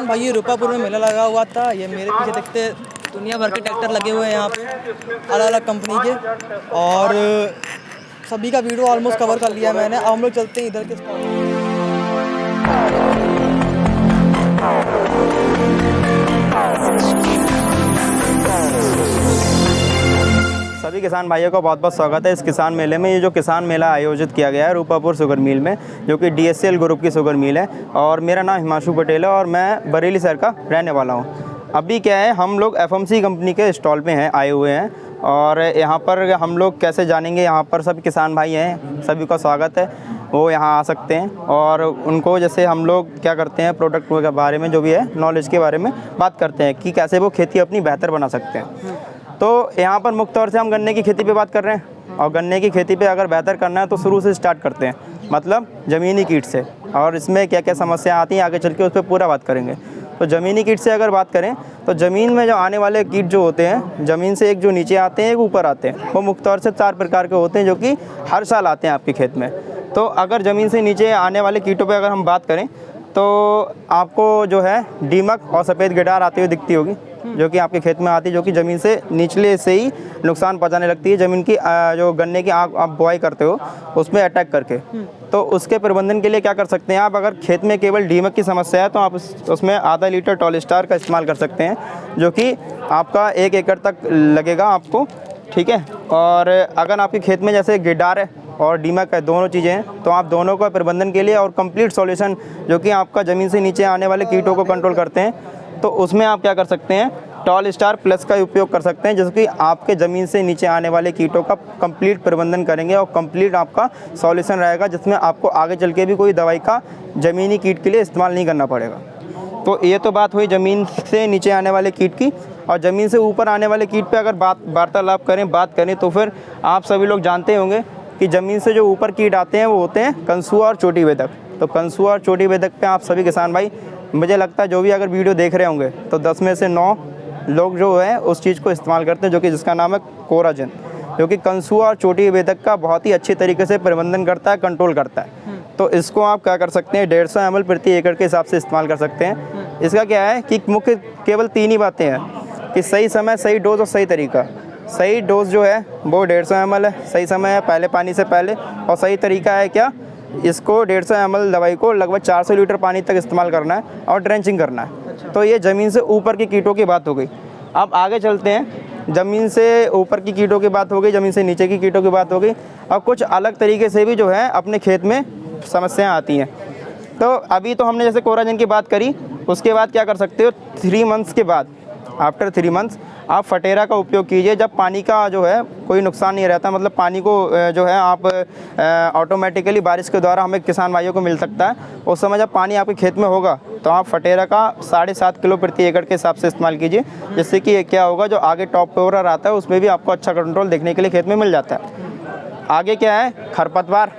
किसान भाई रूपापुर में मेला लगा हुआ था। ये मेरे पीछे देखते दुनिया भर के ट्रैक्टर लगे हुए हैं यहाँ पे अलग अलग कंपनी के, और सभी का वीडियो ऑलमोस्ट कवर कर लिया मैंने। अब हम लोग चलते हैं इधर के स्पॉट। सभी किसान भाइयों का बहुत बहुत स्वागत है इस किसान मेले में। ये जो किसान मेला आयोजित किया गया है रूपापुर शुगर मिल में, जो कि DSCL ग्रुप की शुगर मिल है, और मेरा नाम हिमांशु पटेल है और मैं बरेली शहर का रहने वाला हूँ। अभी क्या है, हम लोग FMC कंपनी के स्टॉल पे हैं, आए हुए हैं, और यहाँ पर हम लोग कैसे जानेंगे। यहाँ पर सभी किसान भाई हैं, सभी का स्वागत है, वो यहाँ आ सकते हैं और उनको जैसे हम लोग क्या करते हैं, प्रोडक्ट के बारे में जो भी है नॉलेज के बारे में बात करते हैं कि कैसे वो खेती अपनी बेहतर बना सकते हैं। तो यहाँ पर मुख्य तौर से हम गन्ने की खेती पे बात कर रहे हैं, और गन्ने की खेती पे अगर बेहतर करना है तो शुरू से स्टार्ट करते हैं, मतलब ज़मीनी कीट से, और इसमें क्या क्या समस्या आती हैं आगे चल के उस पर पूरा बात करेंगे। तो ज़मीनी कीट से अगर बात करें तो ज़मीन में जो आने वाले कीट जो होते हैं, ज़मीन से एक जो नीचे आते हैं एक ऊपर आते हैं, वो मुख्य तौर से 4 प्रकार के होते हैं जो कि हर साल आते हैं आपके खेत में। तो अगर ज़मीन से नीचे आने वाले कीटों पर अगर हम बात करें तो आपको जो है दीमक और सफ़ेद गिटार आती हुई दिखती होगी, जो कि आपके खेत में आती है, जो कि ज़मीन से निचले से ही नुकसान पहुंचाने लगती है। ज़मीन की जो गन्ने की आप बुआई करते हो उसमें अटैक करके। तो उसके प्रबंधन के लिए क्या कर सकते हैं आप, अगर खेत में केवल दीमक की समस्या है तो आप उसमें आधा लीटर टॉल स्टार का इस्तेमाल कर सकते हैं, जो कि आपका 1 एकड़ तक लगेगा आपको, ठीक है। और अगर आपके खेत में जैसे गिटार है और दीमक है, दोनों चीज़ें हैं, तो आप दोनों का प्रबंधन के लिए और कंप्लीट सॉल्यूशन जो कि आपका ज़मीन से नीचे आने वाले कीटों को कंट्रोल करते हैं, तो उसमें आप क्या कर सकते हैं, टॉल स्टार प्लस का उपयोग कर सकते हैं, जिससे कि आपके ज़मीन से नीचे आने वाले कीटों का कंप्लीट प्रबंधन करेंगे और कंप्लीट आपका सॉल्यूशन रहेगा, जिसमें आपको आगे चल के भी कोई दवाई का ज़मीनी कीट के लिए इस्तेमाल नहीं करना पड़ेगा। तो ये तो बात हुई ज़मीन से नीचे आने वाले कीट की। और ज़मीन से ऊपर आने वाले कीट पे अगर वार्तालाप करें तो फिर आप सभी लोग जानते होंगे कि ज़मीन से जो ऊपर कीट आते हैं वो होते हैं कंसुआ और चोटी बेधक। तो कंसुआ और चोटी बेधक पे आप सभी किसान भाई, मुझे लगता है जो भी अगर वीडियो देख रहे होंगे तो 10 में से 9 लोग जो है उस चीज़ को इस्तेमाल करते हैं, जो कि जिसका नाम है कोराजन, जो कि कंसुआ और चोटी बेधक का बहुत ही अच्छे तरीके से प्रबंधन करता है, कंट्रोल करता है। तो इसको आप क्या कर सकते हैं, 150 ml प्रति एकड़ के हिसाब से इस्तेमाल कर सकते हैं। इसका क्या है कि मुख्य केवल 3 ही बातें हैं कि सही समय, सही डोज और सही तरीका। सही डोज जो है वो 150 ml है, सही समय है पहले पानी से पहले, और सही तरीका है क्या, इसको 150 ml दवाई को लगभग 400 लीटर पानी तक इस्तेमाल करना है और ड्रेंचिंग करना है। तो ये ज़मीन से ऊपर की कीटों की बात हो गई। अब आगे चलते हैं, ज़मीन से ऊपर की कीटों की बात हो गई, ज़मीन से नीचे की कीटों की बात हो गई, और कुछ अलग तरीके से भी जो है अपने खेत में समस्याएं आती हैं। तो अभी तो हमने जैसे कोराजन की बात करी, उसके बाद क्या कर सकते हो, 3 मंथ्स के बाद, आफ्टर 3 मंथ्स आप फटेरा का उपयोग कीजिए, जब पानी का जो है कोई नुकसान नहीं रहता, मतलब पानी को जो है आप ऑटोमेटिकली बारिश के द्वारा हमें किसान भाइयों को मिल सकता है। उस समय जब पानी आपके खेत में होगा तो आप फटेरा का 7.5 किलो प्रति एकड़ के हिसाब से इस्तेमाल कीजिए, जिससे कि क्या होगा, जो आगे टॉप पेवर आता है उसमें भी आपको अच्छा कंट्रोल देखने के लिए खेत में मिल जाता है। आगे क्या है, खरपतवार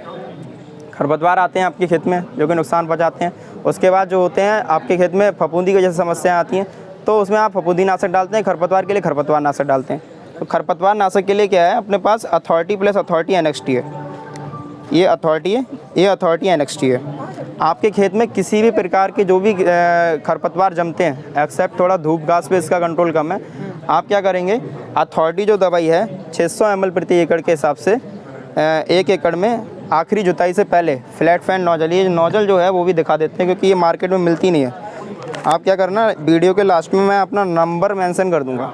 आते हैं आपके खेत में जो कि नुकसान पहुँचाते हैं। उसके बाद जो होते हैं आपके खेत में फफूंदी की जैसे समस्याएँ आती हैं, तो उसमें आप फफूंदी नाशक डालते हैं, खरपतवार के लिए खरपतवार नाशक डालते हैं। तो खरपतवार नाशक के लिए क्या है, अपने पास अथॉरिटी प्लस अथॉरिटी NXT है, ये अथॉरिटी है, ये अथॉरिटी NXT है। आपके खेत में किसी भी प्रकार के जो भी खरपतवार जमते हैं, एक्सेप्ट थोड़ा धूप घास पे इसका कंट्रोल कम है, आप क्या करेंगे, अथॉरिटी जो दवाई है 600 ml प्रति एकड़ के हिसाब से 1 एकड़ में आखिरी जुताई से पहले फ्लैट फैन नोजल, ये नोजल जो है वो भी दिखा देते हैं क्योंकि ये मार्केट में मिलती नहीं है। आप क्या करना, वीडियो के लास्ट में मैं अपना नंबर मेंशन कर दूंगा,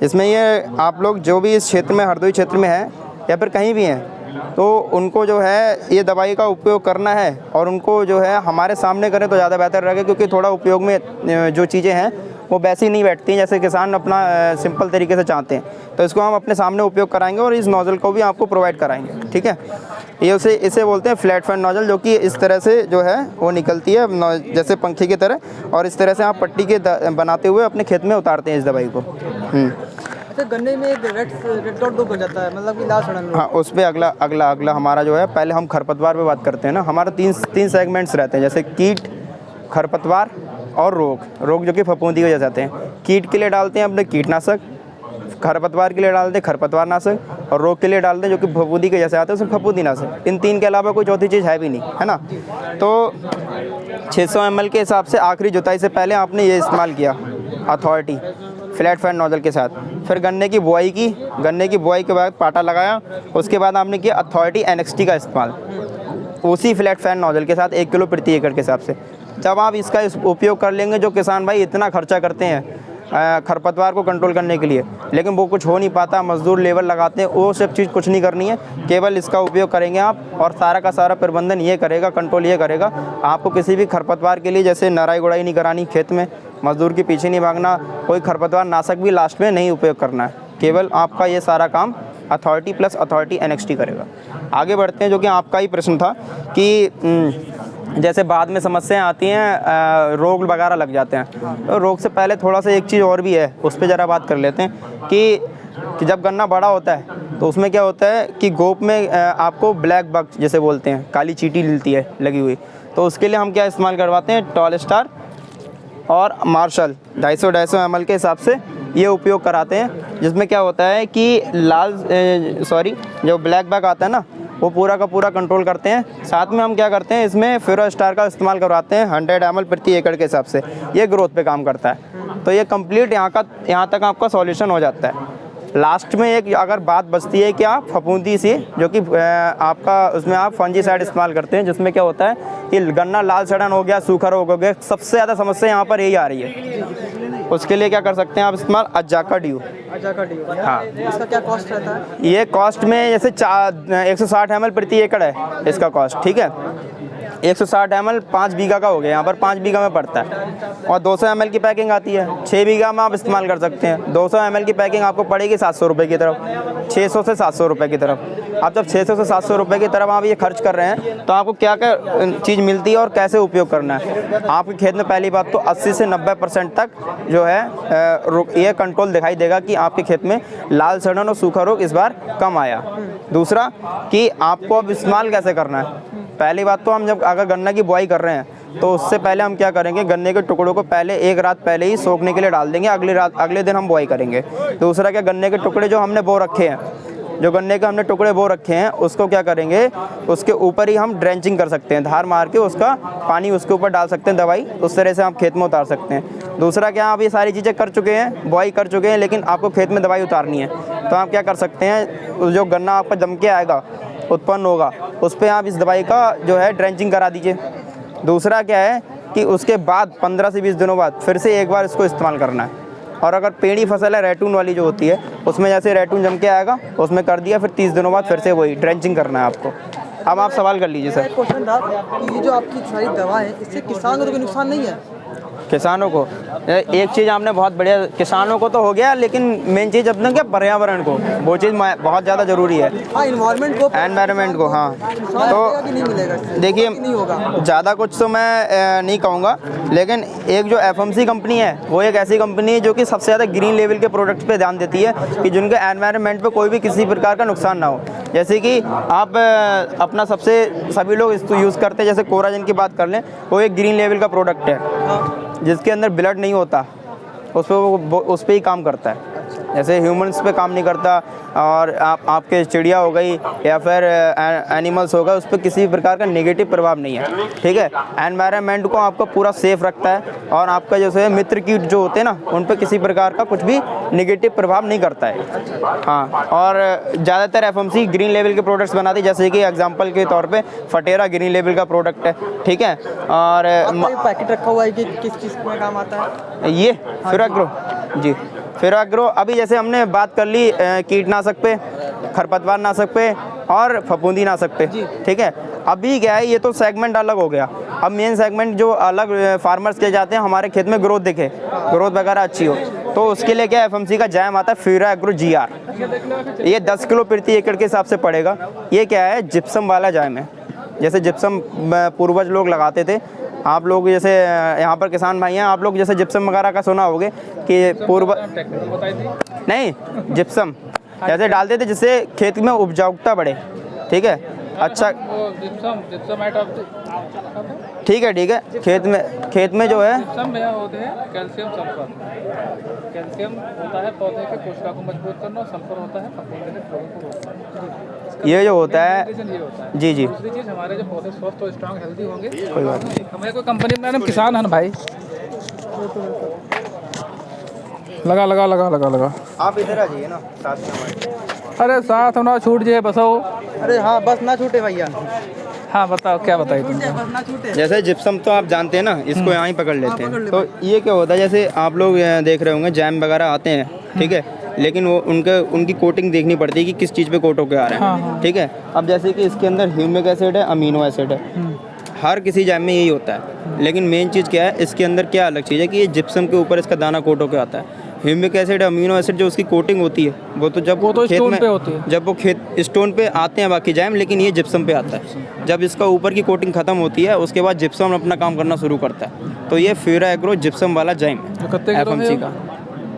इसमें ये आप लोग जो भी इस क्षेत्र में, हरदोई क्षेत्र में हैं या फिर कहीं भी हैं, तो उनको जो है ये दवाई का उपयोग करना है, और उनको जो है हमारे सामने करें तो ज़्यादा बेहतर रहेगा, क्योंकि थोड़ा उपयोग में जो चीज़ें हैं वो वैसी नहीं बैठती जैसे किसान अपना सिंपल तरीके से चाहते हैं। तो इसको हम अपने सामने उपयोग कराएंगे और इस नोज़ल को भी आपको प्रोवाइड कराएंगे, ठीक है। ये इसे बोलते हैं फ्लैट फैन नोज़ल, जो कि इस तरह से जो है वो निकलती है जैसे पंखी की तरह, और इस तरह से आप पट्टी के बनाते हुए अपने खेत में उतारते हैं इस दवाई को। अच्छा, गन्ने में एक रेड डॉट हो जाता है, मतलब कि लाल सड़न। हाँ, उस पर अगला हमारा जो है, पहले हम खरपतवार पे बात करते हैं ना। हमारा तीन सेगमेंट्स रहते हैं, जैसे कीट, खरपतवार और रोग जो कि फफूंदी की वजह से आते हैं। कीट के लिए डालते हैं अपने कीटनाशक, खरपतवार के लिए डाल दें खरपतवार नाशक, और रोग के लिए डाल दें जो कि फफूंदी के जैसे आते हैं उसमें फफूंदी नाशक। इन 3 के अलावा कोई चौथी चीज़ है भी नहीं, है ना। तो 600 ml के हिसाब से आखिरी जुताई से पहले आपने ये इस्तेमाल किया अथॉरिटी फ्लैट फैन नोजल के साथ। फिर गन्ने की बुआई की, गन्ने की बुआई के बाद पाटा लगाया, उसके बाद आपने किया अथॉरिटी NXT का इस्तेमाल उसी फ्लैट फैन नोजल के साथ 1 किलो प्रति एकड़ के हिसाब से। जब आप इसका उपयोग कर लेंगे, जो किसान भाई इतना खर्चा करते हैं खरपतवार को कंट्रोल करने के लिए, लेकिन वो कुछ हो नहीं पाता, मजदूर लेबर लगाते हैं, वो सब चीज़ कुछ नहीं करनी है, केवल इसका उपयोग करेंगे आप, और सारा का सारा प्रबंधन ये करेगा, कंट्रोल ये करेगा। आपको किसी भी खरपतवार के लिए जैसे नराई गुड़ाई नहीं करानी खेत में, मजदूर के पीछे नहीं भागना, कोई खरपतवार नाशक भी लास्ट में नहीं उपयोग करना है, केवल आपका ये सारा काम अथॉरिटी प्लस अथॉरिटी NXT करेगा। आगे बढ़ते हैं, जो कि आपका ही प्रश्न था कि जैसे बाद में समस्याएं आती हैं, रोग वगैरह लग जाते हैं, तो रोग से पहले थोड़ा सा एक चीज़ और भी है, उस पर ज़रा बात कर लेते हैं कि जब गन्ना बड़ा होता है तो उसमें क्या होता है कि गोप में आपको ब्लैक बग जैसे बोलते हैं, काली चींटी मिलती है लगी हुई, तो उसके लिए हम क्या इस्तेमाल करवाते हैं, टॉल स्टार और मार्शल 250 ml के हिसाब से ये उपयोग कराते हैं, जिसमें क्या होता है कि जो ब्लैक बग आता है ना, वो पूरा का पूरा कंट्रोल करते हैं। साथ में हम क्या करते हैं, इसमें फेरो स्टार का इस्तेमाल करवाते हैं 100 ml प्रति एकड़ के हिसाब से, ये ग्रोथ पे काम करता है। तो ये कंप्लीट यहाँ तक आपका सॉल्यूशन हो जाता है। लास्ट में एक अगर बात बचती है कि आप फफूंदी सी, जो कि आपका उसमें आप फंजीसाइड इस्तेमाल करते हैं, जिसमें क्या होता है कि गन्ना लाल सड़न हो गया, सूखा रोग हो गया, सबसे ज़्यादा समस्या यहाँ पर यही आ रही है। उसके लिए क्या कर सकते हैं आप इस्तेमाल अजाका ड्यू। हाँ, इसका क्या कॉस्ट रहता है? ये कॉस्ट में जैसे 160 ml प्रति एकड़ है इसका कॉस्ट, ठीक है। 160 ml 5 बीघा का हो गया, यहाँ पर 5 बीघा में पड़ता है, और 200 ml की पैकिंग आती है, 6 बीघा में आप इस्तेमाल कर सकते हैं। 200 ml की पैकिंग आपको पड़ेगी 700 रुपये की तरफ, 600 से 700 रुपये की तरफ। आप जब 600 से 700 रुपये की तरफ आप ये खर्च कर रहे हैं, तो आपको क्या क्या चीज़ मिलती है और कैसे उपयोग करना है। आपके खेत में पहली बात तो 80 से 90% तक जो है ये कंट्रोल दिखाई देगा कि आपके खेत में लाल सड़न और सूखा रोग इस बार कम आया। दूसरा कि आपको अब इस्तेमाल कैसे करना है। पहली बात तो हम जब अगर गन्ना की बुआई कर रहे हैं, तो उससे पहले हम क्या करेंगे, गन्ने के टुकड़ों को पहले 1 रात पहले ही सोखने के लिए डाल देंगे, अगले दिन हम बुआई करेंगे। दूसरा क्या, गन्ने के टुकड़े जो हमने बो रखे हैं, जो गन्ने के हमने टुकड़े बो रखे हैं, उसको क्या करेंगे, उसके ऊपर ही हम ड्रेंचिंग कर सकते हैं, धार मार के उसका पानी उसके ऊपर डाल सकते हैं, दवाई, उस तरह से आप खेत में उतार सकते हैं। दूसरा क्या, आप ये सारी चीज़ें कर चुके हैं, बुआई कर चुके हैं, लेकिन आपको खेत में दवाई उतारनी है, तो आप क्या कर सकते हैं, जो गन्ना आपका जम के आएगा, उत्पन्न होगा, उस पर आप इस दवाई का जो है ड्रेंचिंग करा दीजिए। दूसरा क्या है कि उसके बाद 15 से 20 दिनों बाद फिर से एक बार इसको इस्तेमाल करना है। और अगर पेड़ी फसल है रैटून वाली जो होती है, उसमें जैसे रैटून जम के आएगा, उसमें कर दिया, फिर 30 दिनों बाद फिर से वही ड्रेंचिंग करना है आपको। अब आप सवाल कर लीजिए सर। क्वेश्चन था कि ये जो आपकी सारी दवा है, इससे किसानों को कोई नुकसान नहीं है? किसानों को एक चीज़ आपने बहुत बढ़िया, किसानों को तो हो गया, लेकिन मेन चीज़ अपने क्या, पर्यावरण को, वो चीज़ बहुत ज़्यादा ज़रूरी है। हाँ, एनवायरनमेंट को, हाँ। तो नहीं मिलेगा, देखिए, नहीं होगा ज़्यादा कुछ तो मैं नहीं कहूँगा, लेकिन एक जो FMC कंपनी है, वो एक ऐसी कंपनी है जो कि सबसे ज़्यादा ग्रीन लेवल के प्रोडक्ट्स पे ध्यान देती है कि जिनके एनवायरनमेंट पे कोई भी किसी प्रकार का नुकसान ना हो। जैसे कि आप अपना सभी लोग इसको यूज़ करते हैं, जैसे कोराजन की बात कर लें, वो एक ग्रीन लेवल का प्रोडक्ट है जिसके अंदर ब्लड नहीं होता, उस पर ही काम करता है। जैसे ह्यूमंस पे काम नहीं करता, और आपके चिड़िया हो गई या फिर एनिमल्स हो गए, उस पर किसी भी प्रकार का नेगेटिव प्रभाव नहीं है, ठीक है। एनवायरनमेंट को आपका पूरा सेफ रखता है, और आपका जैसे मित्र कीट जो होते हैं ना, उन पर किसी प्रकार का कुछ भी नेगेटिव प्रभाव नहीं करता है। हाँ, और ज़्यादातर FMC ग्रीन लेवल के प्रोडक्ट्स बनाती है, जैसे कि एग्जाम्पल के तौर पर फटेरा ग्रीन लेवल का प्रोडक्ट है, ठीक है। और पैकेट रखा हुआ है कि किस चीज़ में काम आता है ये फेरोएग्रो जी, फेरोएग्रो। अभी जैसे हमने बात कर ली कीटनाशक पे, खरपतवार नाशक पे और फफूंदी नाशक पे, ठीक है। अभी क्या है, ये तो सेगमेंट अलग हो गया। अब मेन सेगमेंट जो अलग फार्मर्स के जाते हैं, हमारे खेत में ग्रोथ दिखे, ग्रोथ वगैरह अच्छी हो, तो उसके लिए क्या FMC का जैम आता है फेरोएग्रो GR। ये 10 किलो प्रति एकड़ के हिसाब से पड़ेगा। ये क्या है, जिप्सम वाला जैम है। जैसे जिप्सम पूर्वज लोग लगाते थे, आप लोग जैसे यहाँ पर किसान भाई हैं, आप लोग जैसे जिप्सम वगैरह का सुना होगे कि नहीं, जिप्सम जैसे डालते थे जिससे खेत में उपजाऊता बढ़े, ठीक है। अच्छा, ठीक है खेत में जो है सब में होते हैं कैल्शियम सल्फर। कैल्शियम होता है पौधे के कोशिका को मजबूत करना और सल्फर होता है फफूंदी के रोगों को रोकना। ये जो होता है ये होता है। जी। दूसरी चीज़ हमारे जो पौधे स्वस्थ और स्ट्रांग हेल्दी होंगे। कोई बात नहीं। हमारे कोई कंपनी में हम किसान हैं भाई। लगा। आप इधर आ जाइए ना साथ में हमारे। अरे साथ होना छूट जाए बसाओ। अरे हाँ, बस ना छूटे भैया, हाँ बताओ क्या बताइए तुम। बस ना छूटे। जैसे जिप्सम तो आप जानते हैं ना, इसको यहाँ ही पकड़ लेते हैं। तो ये क्या होता है, जैसे आप लोग देख रहे होंगे जैम वगैरह आते हैं, ठीक है, लेकिन वो उनकी कोटिंग देखनी पड़ती है कि किस चीज़ पे कोट होके आ रहा है, ठीक है। अब जैसे कि इसके अंदर ह्यूमिक एसिड है, अमीनो एसिड है, हर किसी जैम में यही होता है। लेकिन मेन चीज़ क्या है, इसके अंदर क्या अलग चीज़ है कि ये जिप्सम के ऊपर इसका दाना कोट होके आता है। ह्यूमिक एसिड, अमीनो एसिड जो उसकी कोटिंग होती है वो तो खेत स्टोन में पे होती है। जब वो खेत स्टोन पे आते हैं बाकी जैम, लेकिन ये जिप्सम पे आता है। जब इसका ऊपर की कोटिंग खत्म होती है उसके बाद जिप्सम अपना काम करना शुरू करता है। तो ये फ्यूरा एग्रो जिप्सम वाला जैम FMC का,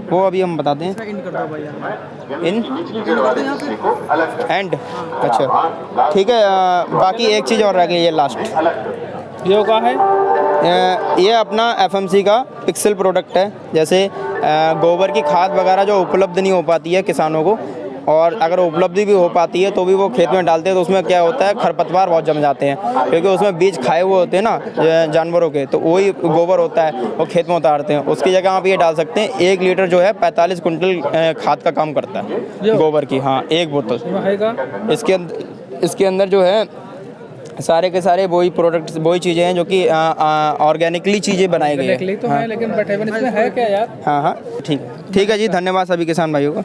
वो अभी हम बताते हैं। इन कर दो भैया, इन एंड अच्छा ठीक है। बाकी एक चीज़ और रह गई, ये लास्ट ये क्या है? ये अपना FMC का पिक्सल प्रोडक्ट है। जैसे गोबर की खाद वगैरह जो उपलब्ध नहीं हो पाती है किसानों को, और अगर उपलब्ध भी हो पाती है तो भी वो खेत में डालते हैं, तो उसमें क्या होता है, खरपतवार बहुत जम जाते हैं, क्योंकि उसमें बीज खाए हुए होते हैं ना जानवरों के, तो वही गोबर होता है वो खेत में उतारते हैं। उसकी जगह आप ये डाल सकते हैं। 1 लीटर जो है 45 कुंटल खाद का काम करता है गोबर की। हाँ, 1 बोतल। इसके अंदर जो है सारे के सारे वही प्रोडक्ट्स, वही चीज़ें हैं जो कि ऑर्गेनिकली चीज़ें बनाई गई हैं। तो है, लेकिन बट इसमें है क्या यार? हाँ ठीक है जी। धन्यवाद सभी किसान भाइयों का।